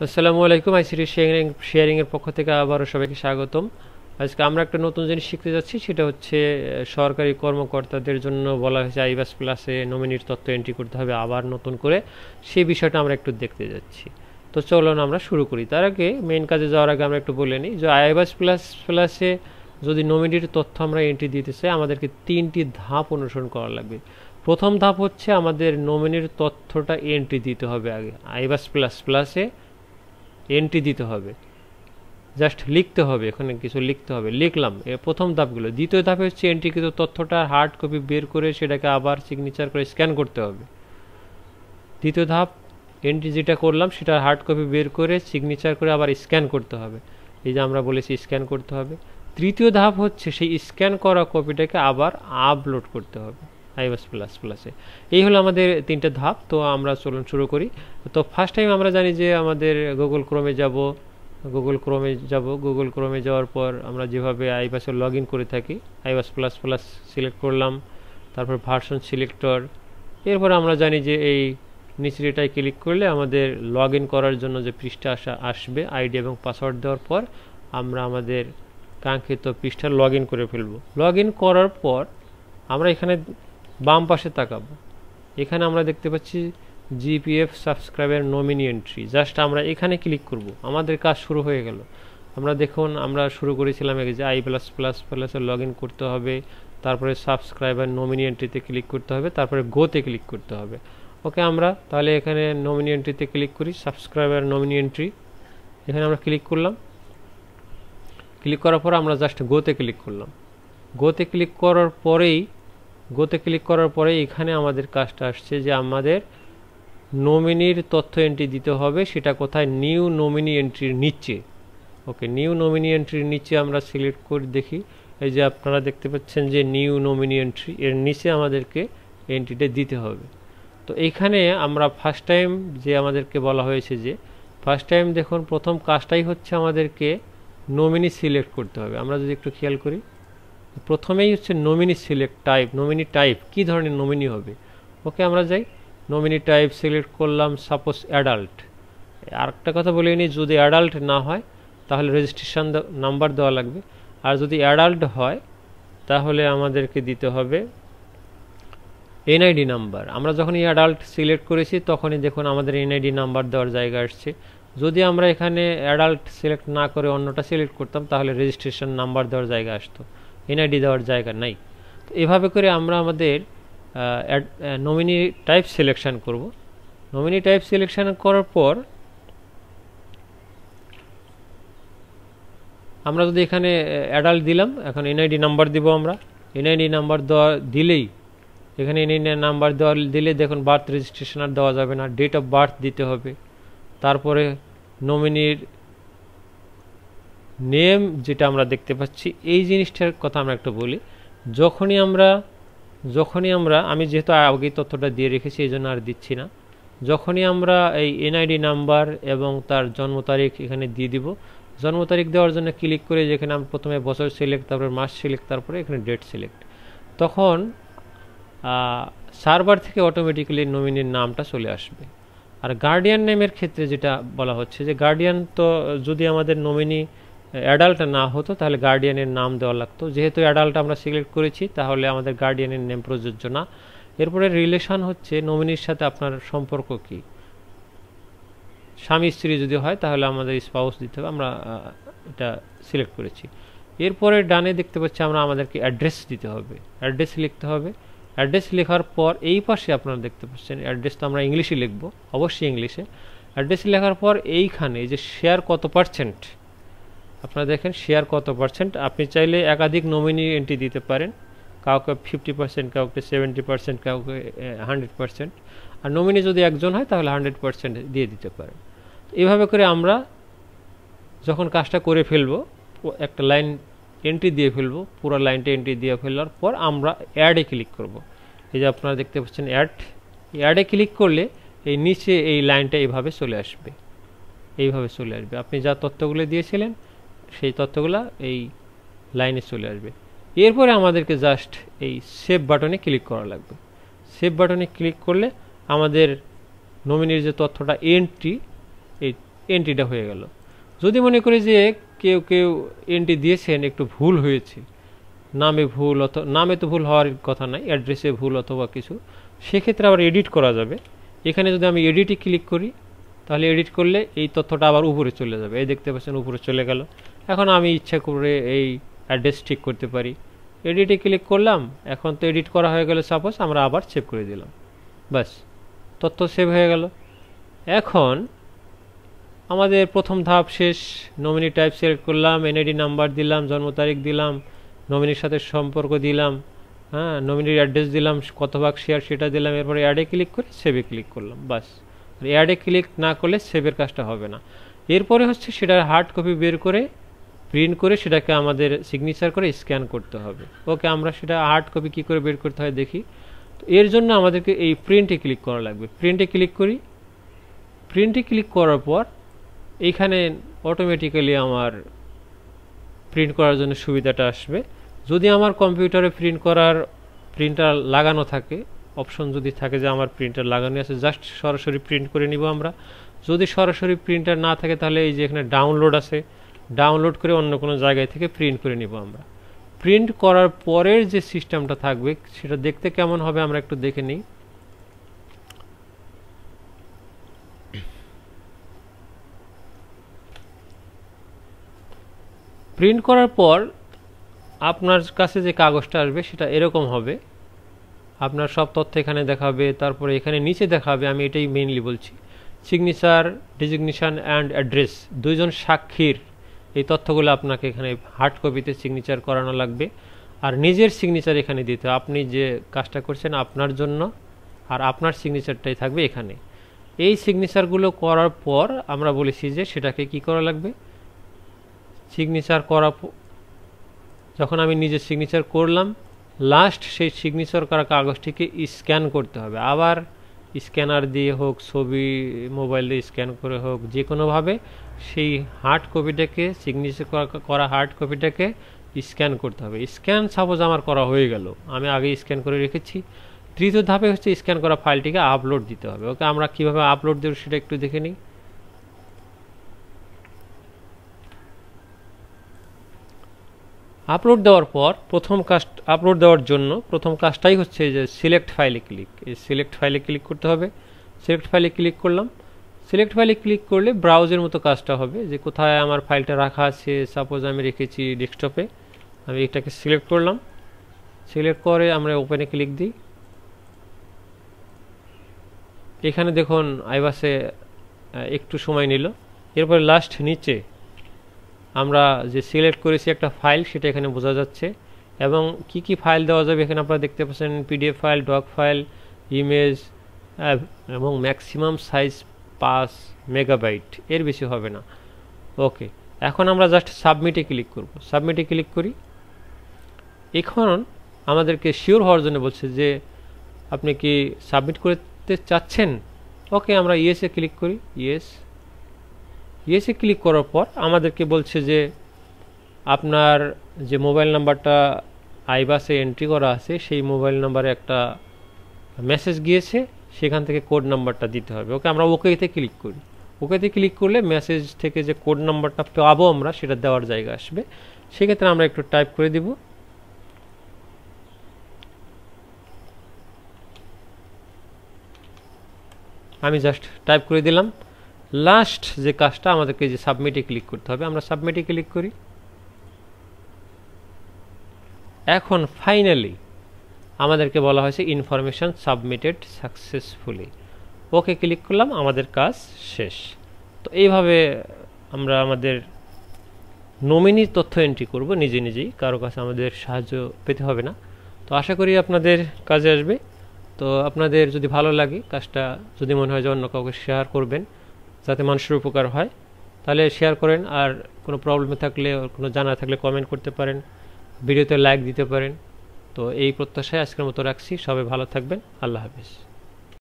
আসসালামু আলাইকুম। ICT sharing এর পক্ষ থেকে আবারও সবাইকে স্বাগতম। আজকে আমরা একটা নতুন জিনিস শিখতে যাচ্ছি, সেটা হচ্ছে সরকারি কর্মকর্তাদের জন্য বলা হয়েছে আইবাস প্লাসে নমিনির তথ্য এন্ট্রি করতে হবে আবার নতুন করে। সেই বিষয়টা আমরা একটু দেখতে যাচ্ছি। তো চলুন আমরা শুরু করি। তার আগে মেইন কাজে যাওয়ার আগে আমরা একটু বলে নিই যে আইবাস প্লাসে যদি নমিনির তথ্য আমরা এন্ট্রি দিতে চাই, আমাদেরকে 3টি ধাপ অনুসরণ করা লাগবে। প্রথম ধাপ হচ্ছে আমাদের নমিনির তথ্যটা এন্ট্রি দিতে হবে। আগে আইবাস প্লাসে এন্ট্রি দিতে হবে, জাস্ট লিখতে হবে, এখানে কিছু লিখতে হবে, লিখলাম এর প্রথম ধাপগুলো। দ্বিতীয় ধাপে হচ্ছে এন্ট্রিকৃত তথ্যটা হার্ড কপি বের করে সেটাকে আবার সিগনেচার করে স্ক্যান করতে হবে। দ্বিতীয় ধাপ, এন্ট্রি যেটা করলাম সেটা হার্ড কপি বের করে সিগনেচার করে আবার স্ক্যান করতে হবে, এই যে আমরা বলেছি স্ক্যান করতে হবে। তৃতীয় ধাপ হচ্ছে সেই স্ক্যান করা কপিটাকে আবার আপলোড করতে হবে আইবাস প্লাসে। এই হলো আমাদের 3টে ধাপ। তো আমরা চলুন শুরু করি। তো ফার্স্ট টাইম আমরা জানি যে আমাদের গুগল ক্রোমে যাওয়ার পর আমরা যেভাবে আইবাসে লগ ইন করে থাকি, আইবাস প্লাস সিলেক্ট করলাম, তারপর ভার্সন সিলেক্টর। এরপর আমরা জানি যে এই নিচের এটাই ক্লিক করলে আমাদের লগ ইন করার জন্য যে পৃষ্ঠা আসবে, আইডি এবং পাসওয়ার্ড দেওয়ার পর আমরা আমাদের কাঙ্ক্ষিত পৃষ্ঠা লগ ইন করে ফেলব। লগ ইন করার পর আমরা এখানে বাম পাশে তাকাবো, এখানে আমরা দেখতে পাচ্ছি GPF subscriber nominee entry. Just আমরা এখানে ক্লিক করব, আমাদের কাজ শুরু হয়ে গেল। আমরা দেখুন আমরা শুরু করেছিলাম যে প্লাসে লগ ইন করতে হবে, তারপরে সাবস্ক্রাইবার নমিনি এন্ট্রিতে ক্লিক করতে হবে, তারপরে গোতে ক্লিক করতে হবে। ওকে, আমরা তাহলে এখানে নমিনি এন্ট্রিতে ক্লিক করি, সাবস্ক্রাইবার নমিনি এন্ট্রি, এখানে আমরা ক্লিক করলাম। ক্লিক করার পর আমরা জাস্ট গোতে ক্লিক করলাম। গোতে ক্লিক করার পরে এখানে আমাদের কাজটা আসছে যে আমাদের নমিনির তথ্য এন্ট্রি দিতে হবে। সেটা কোথায়? নিউ নমিনি এন্ট্রির নিচে। ওকে, নিউ নমিনি এন্ট্রির নিচে আমরা সিলেক্ট করে দেখি, এই যে আপনারা দেখতে পাচ্ছেন যে নিউ নমিনি এন্ট্রি, এর নিচে আমাদেরকে এন্ট্রিটা দিতে হবে। তো এইখানে আমরা ফার্স্ট টাইম যে আমাদেরকে বলা হয়েছে যে ফার্স্ট টাইম দেখুন প্রথম কাজটাই হচ্ছে আমাদেরকে নমিনি সিলেক্ট করতে হবে। আমরা যদি একটু খেয়াল করি, প্রথমেই হচ্ছে nominee select type, nominee type কী ধরনের নমিনি হবে। ওকে, আমরা যাই, নমিনি টাইপ সিলেক্ট করলাম, সাপোজ অ্যাডাল্ট। আর একটা কথা বলে নিই, যদি অ্যাডাল্ট না হয় তাহলে রেজিস্ট্রেশন নাম্বার দেওয়া লাগবে, আর যদি অ্যাডাল্ট হয় তাহলে আমাদেরকে দিতে হবে এনআইডি নাম্বার। আমরা যখনই অ্যাডাল্ট সিলেক্ট করেছি তখনই দেখুন আমাদের এনআইডি নাম্বার দেওয়ার জায়গা আসছে। যদি আমরা এখানে অ্যাডাল্ট সিলেক্ট না করে অন্যটা সিলেক্ট করতাম তাহলে রেজিস্ট্রেশন নাম্বার দেওয়ার জায়গা আসতো, এনআইডি দেওয়ার জায়গা নাই। তো এভাবে করে আমরা আমাদের নমিনি টাইপ সিলেকশন করব। নমিনি টাইপ সিলেকশন করার পর আমরা যদি এখানে অ্যাডাল্ট দিলাম, এখন এনআইডি নাম্বার দিব। আমরা এনআইডি নাম্বার দিলেই এখানে এনআইডি নাম্বার দিলে দেখুন বার্থ রেজিস্ট্রেশন আর দেওয়া যাবে না, ডেট অফ বার্থ দিতে হবে। তারপরে নমিনির নেম যেটা আমরা দেখতে পাচ্ছি, এই জিনিসটার কথা আমরা একটু বলি। যখনই আমরা আমি যেহেতু আগেই তথ্যটা দিয়ে রেখেছি এই জন্য আর দিচ্ছি না, যখনই আমরা এই এনআইডি নাম্বার এবং তার জন্ম তারিখ এখানে দিয়ে দিব, জন্ম তারিখ দেওয়ার জন্য ক্লিক করে যেখানে আমরা প্রথমে বছর সিলেক্ট, তারপরে মাস সিলেক্ট, তারপরে এখানে ডেট সিলেক্ট, তখন সার্ভার থেকে অটোমেটিক্যালি নমিনির নামটা চলে আসবে। আর গার্ডিয়ান নেমের ক্ষেত্রে যেটা বলা হচ্ছে যে গার্ডিয়ান, তো যদি আমাদের নমিনি অ্যাডাল্ট না হতো তাহলে গার্ডিয়ানের নাম দেওয়া লাগতো। যেহেতু অ্যাডাল্ট আমরা সিলেক্ট করেছি তাহলে আমাদের গার্ডিয়ানের নেম প্রযোজ্য না। এরপরে রিলেশন হচ্ছে নমিনির সাথে আপনার সম্পর্ক কি, স্বামী স্ত্রী যদি হয় তাহলে আমাদের স্পাউস দিতে হবে, আমরা এটা সিলেক্ট করেছি। এরপরে ডানে দেখতে পাচ্ছি আমরা আমাদেরকে অ্যাড্রেস দিতে হবে, অ্যাড্রেস লিখতে হবে। অ্যাড্রেস লেখার পর এই পাশে আপনারা দেখতে পাচ্ছেন অ্যাড্রেস, তো আমরা ইংলিশে লিখব, অবশ্যই ইংলিশে। অ্যাড্রেস লেখার পর এইখানে যে শেয়ার কত পার্সেন্ট, আপনারা দেখেন শেয়ার কত পার্সেন্ট। আপনি চাইলে একাধিক নমিনি এন্ট্রি দিতে পারেন, কাউকে 50%, কাউকে 70%, কাউকে 100%। আর নমিনি যদি একজন হয় তাহলে 100% দিয়ে দিতে পারেন। এইভাবে করে আমরা যখন কাজটা করে ফেলবো, একটা লাইন এন্ট্রি দিয়ে ফেলবো, পুরো লাইনটা এন্ট্রি দিয়ে ফেলার পর আমরা অ্যাডে ক্লিক করব। এই যে আপনারা দেখতে পাচ্ছেন অ্যাডে ক্লিক করলে এই নিচে এই লাইনটা এইভাবে চলে আসবে, আপনি যা তথ্যগুলো দিয়েছিলেন সেই তথ্যগুলো এই লাইনে চলে আসবে। এরপরে আমাদেরকে জাস্ট এই সেভ বাটনে ক্লিক করা লাগবে। সেভ বাটনে ক্লিক করলে আমাদের নমিনির যে তথ্যটা এন্ট্রি, এই এন্ট্রিটা হয়ে গেল। যদি মনে করি যে কেউ কেউ এন্ট্রি দিয়েছেন একটু ভুল হয়েছে, নামে ভুল, অথবা নামে তো ভুল হওয়ার কথা নাই, অ্যাড্রেসে ভুল অথবা কিছু, সেক্ষেত্রে আবার এডিট করা যাবে। এখানে যদি আমি এডিটে ক্লিক করি, তাহলে এডিট করলে এই তথ্যটা আবার উপরে চলে যাবে। এই দেখতে পাচ্ছেন উপরে চলে গেল। এখন আমি ইচ্ছা করে এই অ্যাড্রেস ঠিক করতে পারি। এডিটে ক্লিক করলাম, এখন তো এডিট করা হয়ে গেল। সাপোজ আমরা আবার সেভ করে দিলাম, ব্যাস তথ্য সেভ হয়ে গেল। এখন আমাদের প্রথম ধাপ শেষ। নমিনি টাইপ সিলেক্ট করলাম, এনআইডি নাম্বার দিলাম, জন্ম তারিখ দিলাম, নমিনির সাথে সম্পর্ক দিলাম, হ্যাঁ, নমিনির অ্যাড্রেস দিলাম, কত ভাগ শেয়ার সেটা দিলাম। এরপরে অ্যাডে ক্লিক করে সেভে ক্লিক করলাম, বাস। অ্যাডে ক্লিক না করলে সেভের কাজটা হবে না। এরপরে হচ্ছে সেটার হার্ড কপি বের করে প্রিন্ট করে সেটাকে আমাদের সিগনেচার করে স্ক্যান করতে হবে। ওকে, আমরা সেটা হার্ড কপি কী করে বের করতে হয় দেখি। তো এর জন্য আমাদেরকে এই প্রিন্টে ক্লিক করা লাগবে। প্রিন্টে ক্লিক করি। প্রিন্টে ক্লিক করার পর এইখানে অটোমেটিক্যালি আমার প্রিন্ট করার জন্য সুবিধাটা আসবে। যদি আমার কম্পিউটারে প্রিন্টার লাগানো থাকে, অপশন যদি থাকে যে আমার প্রিন্টার লাগানো আছে, জাস্ট সরাসরি প্রিন্ট করে নিব আমরা। যদি সরাসরি প্রিন্টার না থাকে, তাহলে এই যে এখানে ডাউনলোড আছে, ডাউনলোড করে অন্য কোনো জায়গায় থেকে প্রিন্ট করে নিব আমরা। প্রিন্ট করার পরের যে সিস্টেমটা থাকবে সেটা দেখতে কেমন হবে আমরা একটু দেখে নিই। প্রিন্ট করার পর আপনার কাছে যে কাগজটা আসবে সেটা এরকম হবে। আপনার সব তথ্য এখানে দেখাবে, তারপরে এখানে নিচে দেখাবে, আমি এটাই মেইনলি বলছি, সিগনেচার, ডেজিগনেশন অ্যান্ড অ্যাড্রেস, দুইজন সাক্ষীর এই তথ্যগুলো আপনাকে এখানে হার্ড কপিতে সিগনেচার করানো লাগবে। আর নিজের সিগনেচার এখানে দিতে হবে, আপনি যে কাজটা করছেন আপনার জন্য, আর আপনার সিগনেচারটাই থাকবে এখানে। এই সিগনেচারগুলো করার পর আমরা বলেছি যে সেটাকে কি করা লাগবে, সিগনেচার করা, যখন আমি নিজের সিগনেচার করলাম, লাস্ট সেই সিগনেচার করা কাগজটিকে স্ক্যান করতে হবে। আবার স্ক্যানার দিয়ে হোক, ছবি মোবাইল দিয়ে স্ক্যান করে হোক, যে কোনোভাবে সেই হার্ড কপিটাকে, সিগনেচার করা হার্ড কপিটাকে স্ক্যান করতে হবে। স্ক্যান সাপোজ আমার করা হয়ে গেল, আমি আগে স্ক্যান করে রেখেছি। তৃতীয় ধাপে হচ্ছে স্ক্যান করা ফাইলটিকে আপলোড দিতে হবে। ওকে, আমরা কিভাবে আপলোড দেব সেটা একটু দেখে নিই। আপলোড দেওয়ার পর আপলোড দেওয়ার জন্য প্রথম কাজটাই হচ্ছে যে সিলেক্ট ফাইলে ক্লিক। এই সিলেক্ট ফাইলে ক্লিক করতে হবে। সিলেক্ট ফাইলে ক্লিক করলাম। সিলেক্ট ফাইলে ক্লিক করলে ব্রাউজের মতো কাজটা হবে, যে কোথায় আমার ফাইলটা রাখা আছে। সাপোজ আমি রেখেছি ডেস্কটপে, আমি এটাকে সিলেক্ট করলাম। সিলেক্ট করে আমরা ওপেনে ক্লিক দিই। এখানে দেখুন আইবাসে একটু সময় নিল। এরপরে লাস্ট নিচে আমরা যে সিলেক্ট করেছি একটা ফাইল, সেটা এখানে বোঝা যাচ্ছে, এবং কি কি ফাইল দেওয়া যাবে এখানে আপনারা দেখতে পাচ্ছেন। PDF file, doc file, image, এবং ম্যাক্সিমাম সাইজ 5 মেগাবাইট, এর বেশি হবে না। ওকে, এখন আমরা জাস্ট সাবমিটে ক্লিক করব। সাবমিটে ক্লিক করি। এখন আমাদেরকে শিওর হওয়ার জন্য বলছে যে আপনি কি সাবমিট করতে চাচ্ছেন। ওকে, আমরা ইয়েসে ক্লিক করি। ইয়েসে ক্লিক করার পর আমাদেরকে বলছে যে আপনার যে মোবাইল নাম্বারটা আইবাসে এন্ট্রি করা আছে, সেই মোবাইল নাম্বারে একটা মেসেজ গিয়েছে, সেখান থেকে কোড নাম্বারটা দিতে হবে। ওকে, আমরা ওকেতে ক্লিক করি। ওকেতে ক্লিক করলে মেসেজ থেকে যে কোড নাম্বারটা পাবো আমরা, সেটা দেওয়ার জায়গা আসবে। সেক্ষেত্রে আমরা একটু টাইপ করে দিব। আমি জাস্ট টাইপ করে দিলাম। লাস্ট যে কাজটা আমাদেরকে যে সাবমিটে ক্লিক করতে হবে, আমরা সাবমিটে ক্লিক করি। এখন ফাইনালি আমাদেরকে বলা হয়েছে information submitted successfully. Okay click করলাম, আমাদের কাজ শেষ। তো এইভাবে আমরা আমাদের নমিনির তথ্য এন্ট্রি করব নিজেই, কারো কাছে আমাদের সাহায্য পেতে হবে না। তো আশা করি আপনাদের কাজে আসবে। তো আপনাদের যদি ভালো লাগে কাজটা, যদি মনে হয় যে অন্য কাউকে শেয়ার করবেন যাতে মানুষের উপকার হয়, তাহলে শেয়ার করেন। আর কোনো প্রবলেম থাকলে, কোনো জানা থাকলে কমেন্ট করতে পারেন, ভিডিওতে লাইক দিতে পারেন। তো এই প্রত্যাশায় আজকের মতো রাখছি। সবাই ভালো থাকবেন। আল্লাহ হাফেজ।